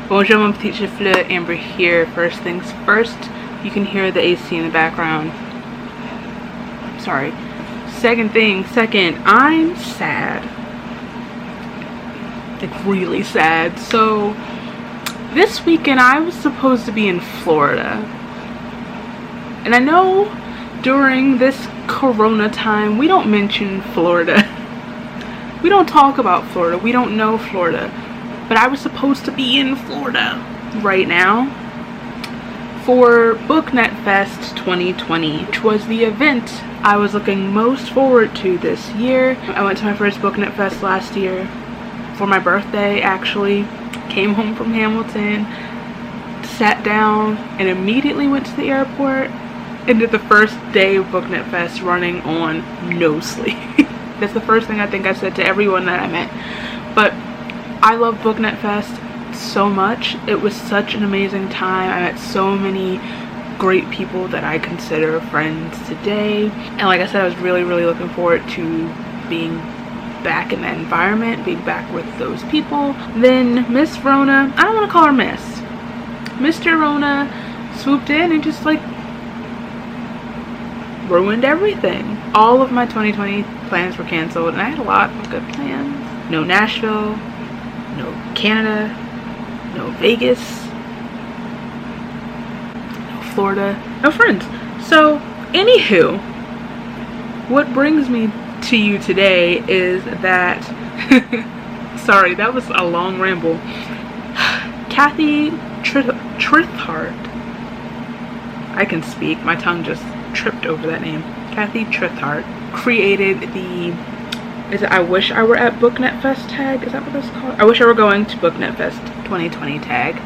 Bonjour mon petit chifleux, Amber here. First things first, you can hear the AC in the background. Sorry. Second, I'm sad. Like really sad. So this weekend I was supposed to be in Florida. And I know during this corona time we don't mention Florida. We don't talk about Florida. We don't know Florida. But I was supposed to be in Florida right now for Booknet Fest 2020, which was the event I was looking most forward to this year. I went to my first Booknet Fest last year for my birthday, actually. Came home from Hamilton, sat down, and immediately went to the airport and did the first day of Booknet Fest running on no sleep. That's the first thing I think I said to everyone that I met. But I love Booknet Fest so much. It was such an amazing time. I met so many great people that I consider friends today. And like I said, I was really looking forward to being back in that environment, being back with those people. Then Miss Rona, I don't want to call her Miss, Mr. Rona swooped in and just like ruined everything. All of my 2020 plans were canceled and I had a lot of good plans. No Nashville, no Canada, no Vegas, no Florida, no friends. So anywho, what brings me to you today is that sorry, that was a long ramble. Kathy Trithart, I can speak, my tongue just tripped over that name. Kathy Trithart created the I wish I were at Booknet Fest tag. Is that what that's called? I wish I were going to Booknet Fest 2020 tag.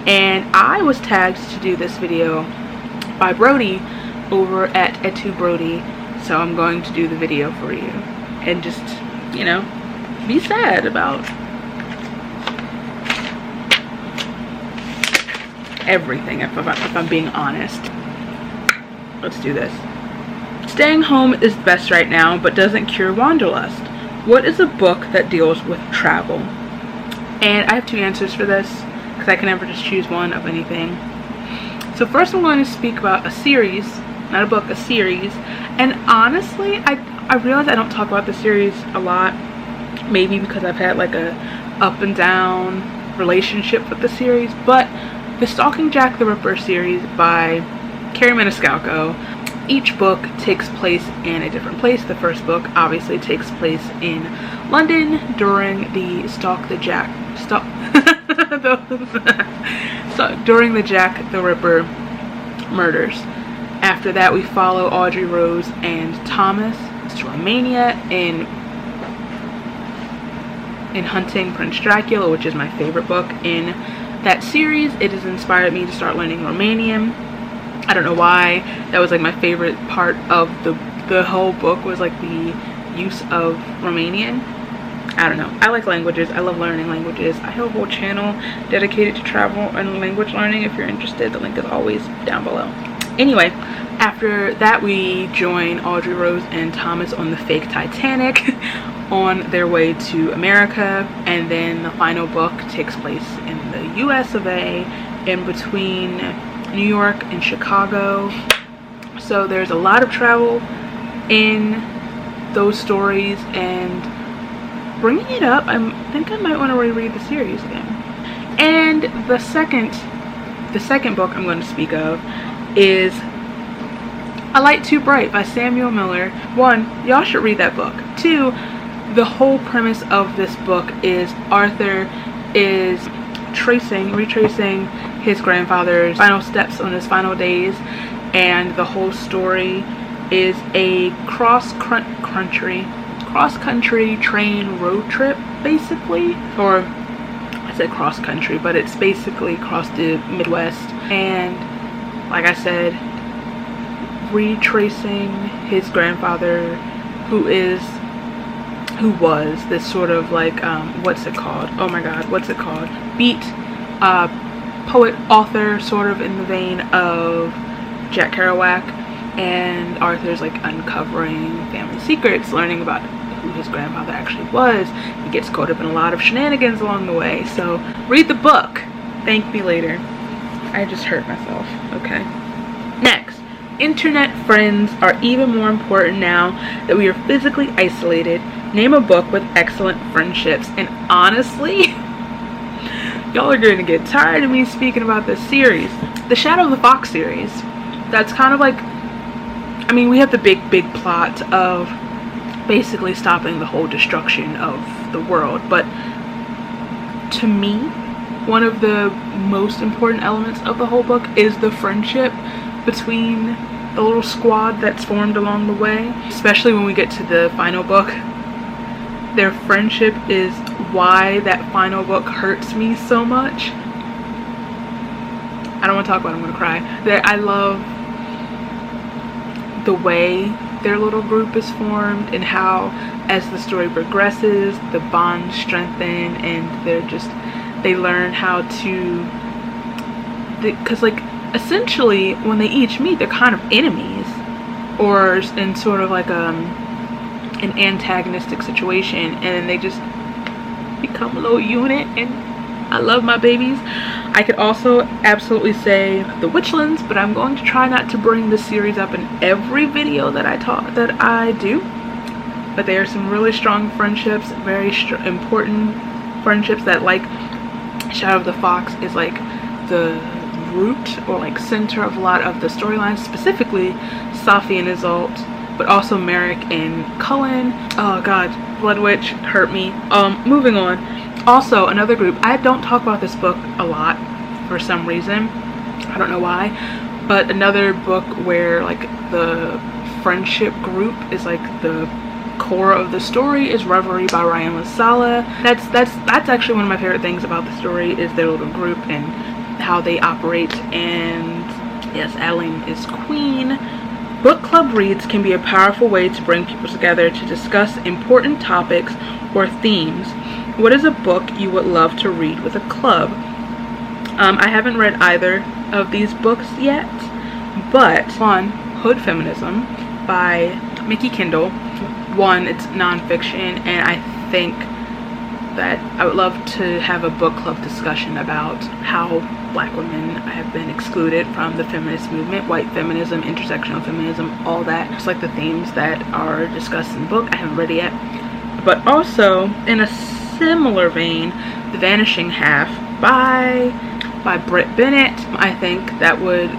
And I was tagged to do this video by Brody over at @2Brody. So I'm going to do the video for you. And just, you know, be sad about everything if I'm being honest. Let's do this. Staying home is best right now, but doesn't cure wanderlust. What is a book that deals with travel? And I have two answers for this, because I can never just choose one of anything. So first I'm going to speak about a series, not a book, a series. And honestly, I realize I don't talk about the series a lot, maybe because I've had like a up and down relationship with the series, but the Stalking Jack the Ripper series by Carrie Maniscalco. Each book takes place in a different place. The first book obviously takes place in London during the during the Jack the Ripper murders. After that, we follow Audrey Rose and Thomas to Romania in Hunting Prince Dracula, which is my favorite book in that series. It has inspired me to start learning Romanian. I don't know why. That was like my favorite part of the whole book, was like the use of Romanian. I don't know. I like languages. I love learning languages. I have a whole channel dedicated to travel and language learning. If you're interested, the link is always down below. Anyway, after that we join Audrey Rose and Thomas on the fake Titanic on their way to America, and then the final book takes place in the US of A, in between New York and Chicago. So there's a lot of travel in those stories, and bringing it up, I think I might want to reread the series again. And the second book I'm going to speak of is A Light Too Bright by Samuel Miller. One, y'all should read that book. Two, the whole premise of this book is Arthur is retracing his grandfather's final steps on his final days, and the whole story is a cross-country train road trip, basically. Or I said cross-country, but it's basically across the Midwest. And like I said, retracing his grandfather, who was this sort of like what's it called? Oh my god, what's it called? Beat poet, author, sort of in the vein of Jack Kerouac. And Arthur's like uncovering family secrets, learning about who his grandfather actually was. He gets caught up in a lot of shenanigans along the way. So read the book. Thank me later. I just hurt myself. Okay. Next, internet friends are even more important now that we are physically isolated. Name a book with excellent friendships. And honestly, y'all are going to get tired of me speaking about this series. The Shadow of the Fox series. That's kind of like, I mean, we have the big plot of basically stopping the whole destruction of the world. But to me, one of the most important elements of the whole book is the friendship between the little squad that's formed along the way. Especially when we get to the final book. Their friendship is why that final book hurts me so much. I don't want to talk about it, I'm going to cry. I love the way their little group is formed and how as the story progresses the bonds strengthen and they learn how to, because like essentially when they each meet they're kind of enemies or in sort of like an antagonistic situation, and then they just become a little unit, and I love my babies. I could also absolutely say the Witchlands, but I'm going to try not to bring this series up in every video that I do. But there are some really strong friendships, very important friendships that, like Shadow of the Fox is like the root or like center of a lot of the storylines, specifically Safi and Isolde, but also Merrick and Cullen. Oh god, Blood Witch hurt me. Moving on. Also, another group, I don't talk about this book a lot for some reason. I don't know why. But another book where like the friendship group is like the core of the story is Reverie by Ryan Lasala. That's actually one of my favorite things about the story is their little group and how they operate. And yes, Adeline is queen. Book club reads can be a powerful way to bring people together to discuss important topics or themes. What is a book you would love to read with a club? I haven't read either of these books yet, but one, Hood Feminism by Mickey Kendall. One, it's nonfiction, and I think that I would love to have a book club discussion about how black women have been excluded from the feminist movement, white feminism, intersectional feminism, all that. Just like the themes that are discussed in the book. I haven't read it yet. But also, in a similar vein, The Vanishing Half by Britt Bennett. I think that would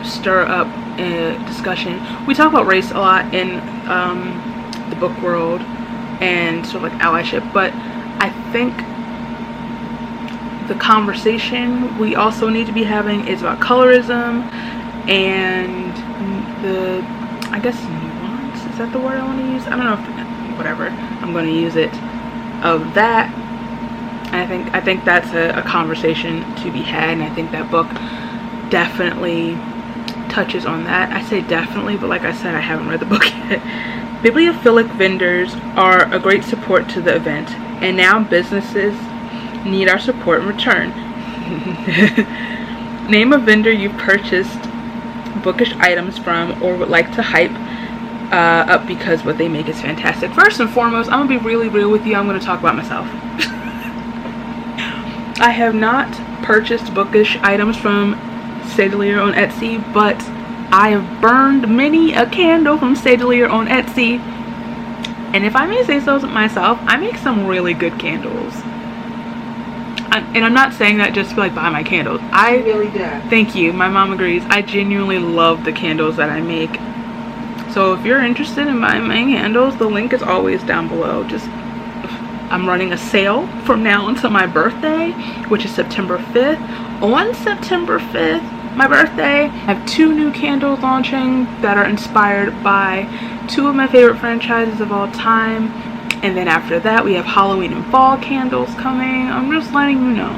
stir up a discussion. We talk about race a lot in the book world and sort of like allyship, but I think the conversation we also need to be having is about colorism and the, I guess, nuance, is that the word I want to use? I don't know if, whatever, I'm going to use it, of that. And I think that's a conversation to be had, and I think that book definitely touches on that. I say definitely, but like I said, I haven't read the book yet. Bibliophilic vendors are a great support to the event, and now businesses need our support in return. Name a vendor you've purchased bookish items from or would like to hype up because what they make is fantastic. First and foremost, I'm gonna be really real with you. I'm gonna talk about myself. I have not purchased bookish items from DÉLIRE on Etsy, but I have burned many a candle from DÉLIRE on Etsy, and if I may say so myself, I make some really good candles. And I'm not saying that just to like buy my candles. I really do. Thank you, my mom agrees. I genuinely love the candles that I make. So if you're interested in buying my candles, the link is always down below. I'm running a sale from now until my birthday, which is September 5th. On September 5th, my birthday, I have 2 new candles launching that are inspired by 2 of my favorite franchises of all time. And then after that, we have Halloween and fall candles coming. I'm just letting you know.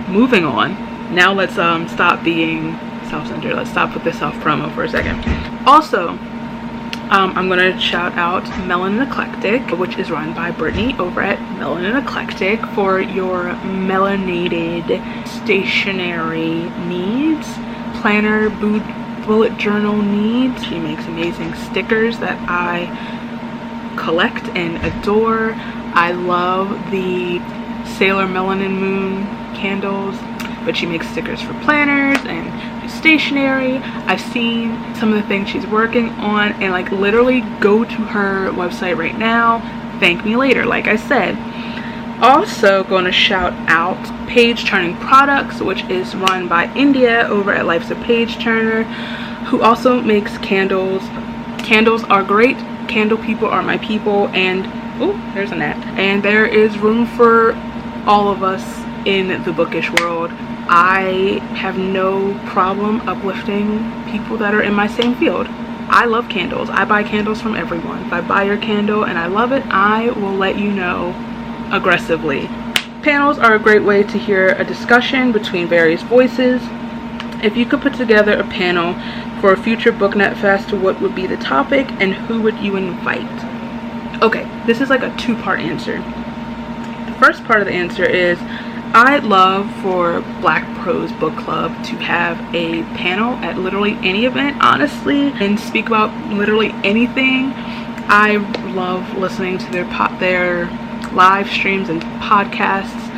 Moving on. Now let's stop being self-centered. Let's stop with the self-promo for a second. Also, I'm going to shout out Melanin Eclectic, which is run by Brittany over at Melanin Eclectic, for your melanated stationery needs, planner, bullet journal needs. She makes amazing stickers that I collect and adore. I love the Sailor Melanin Moon candles. but she makes stickers for planners and stationery. I've seen some of the things she's working on, and like literally go to her website right now. Thank me later, like I said. Also going to shout out Page Turning Products, which is run by India over at Life's a Page Turner, who also makes candles. Candles are great. Candle people are my people, and oh, there's a gnat. And there is room for all of us in the bookish world. I have no problem uplifting people that are in my same field. I love candles. I buy candles from everyone. If I buy your candle and I love it, I will let you know aggressively. Panels are a great way to hear a discussion between various voices. If you could put together a panel for a future Booknet Fest, what would be the topic and who would you invite? Okay, this is like a two-part answer. The first part of the answer is I'd love for Black Prose Book Club to have a panel at literally any event, honestly, and speak about literally anything. I love listening to their live streams and podcasts,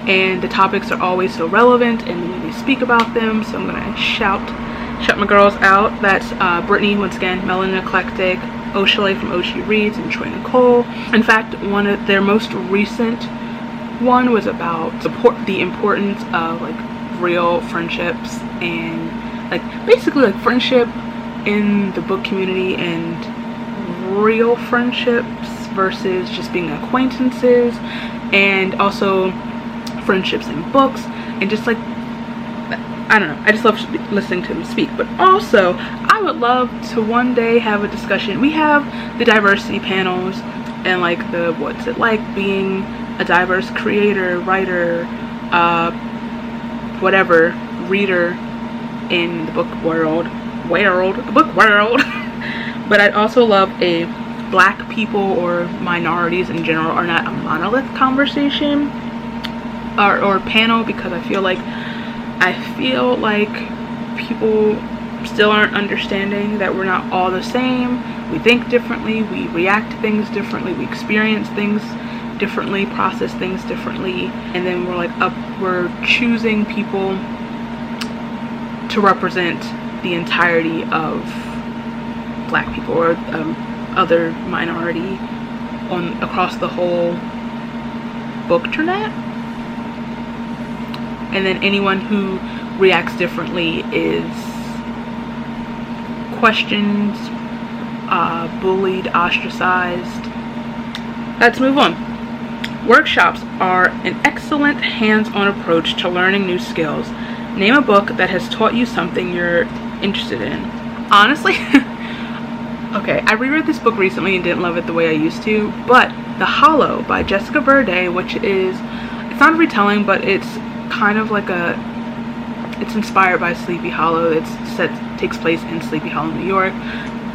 and the topics are always so relevant and when they speak about them. So I'm gonna shout my girls out. That's Brittany, once again, Melanin Eclectic, O'Shelley from Oshi Reads, and Troy Nicole. In fact, one of their most recent one was about the importance of like real friendships and like basically like friendship in the book community and real friendships versus just being acquaintances, and also friendships in books, and just like I don't know, I just love listening to them speak. But also I would love to one day have a discussion. We have the diversity panels and like the what's it like being a diverse creator, writer, whatever, reader in the book world. But I'd also love a Black people or minorities in general are not a monolith conversation or panel, because I feel like people still aren't understanding that we're not all the same. We think differently, we react to things differently, we experience things differently, process things differently, and then we're choosing people to represent the entirety of Black people or other minority across the whole bookternet. And then anyone who reacts differently is questioned, bullied, ostracized. Let's move on. Workshops are an excellent hands-on approach to learning new skills. Name a book that has taught you something you're interested in. Honestly, okay, I reread this book recently and didn't love it the way I used to, but The Hollow by Jessica Verde, which is, it's not a retelling, but it's kind of like it's inspired by Sleepy Hollow. Takes place in Sleepy Hollow, New York.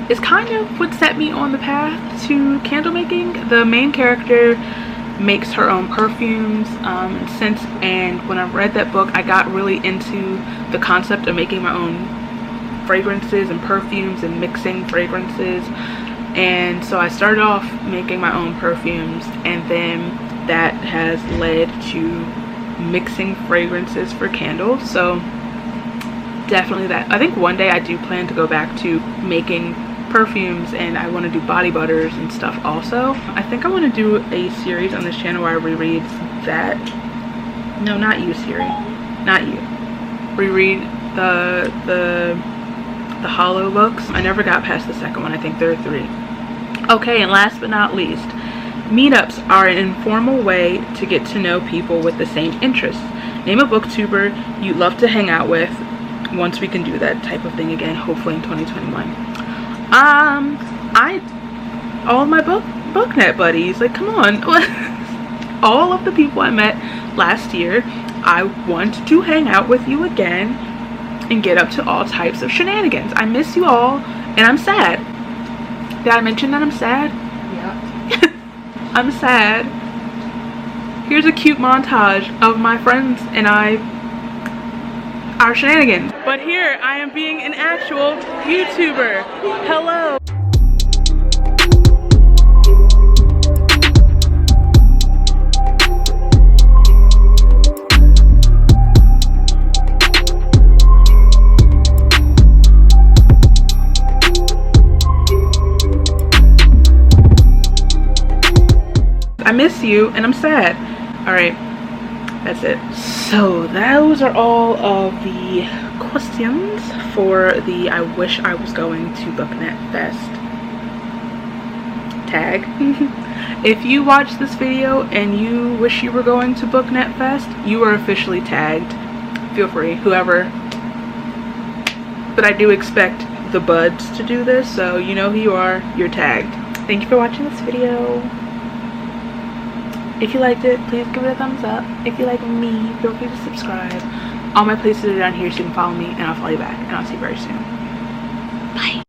It's kind of what set me on the path to candle making. The main character makes her own perfumes and scents, and when I read that book I got really into the concept of making my own fragrances and perfumes and mixing fragrances. And so I started off making my own perfumes, and then that has led to mixing fragrances for candles. So definitely that. I think one day I do plan to go back to making perfumes, and I want to do body butters and stuff also. I think I want to do a series on this channel where I reread that. No, not you, Siri. Not you. Reread the Hollow books. I never got past the second one. I think there are 3. Okay, and last but not least, meetups are an informal way to get to know people with the same interests. Name a booktuber you'd love to hang out with once we can do that type of thing again, hopefully in 2021. All of my Booknet buddies, like, come on. All of the people I met last year, I want to hang out with you again and get up to all types of shenanigans. I miss you all, and I'm sad. Did I mention that I'm sad? Yeah. I'm sad. Here's a cute montage of my friends and our shenanigans. But here I am being an actual YouTuber. Hello. you and I'm sad. All right, that's it. So those are all of the questions for the I wish I was going to Booknet Fest tag. If you watch this video and you wish you were going to Booknet Fest, you are officially tagged. Feel free, whoever. But I do expect the buds to do this, so you know who you are, you're tagged. Thank you for watching this video. If you liked it, please give it a thumbs up. If you like me, feel free to subscribe. All my places are down here so you can follow me, and I'll follow you back, and I'll see you very soon. Bye.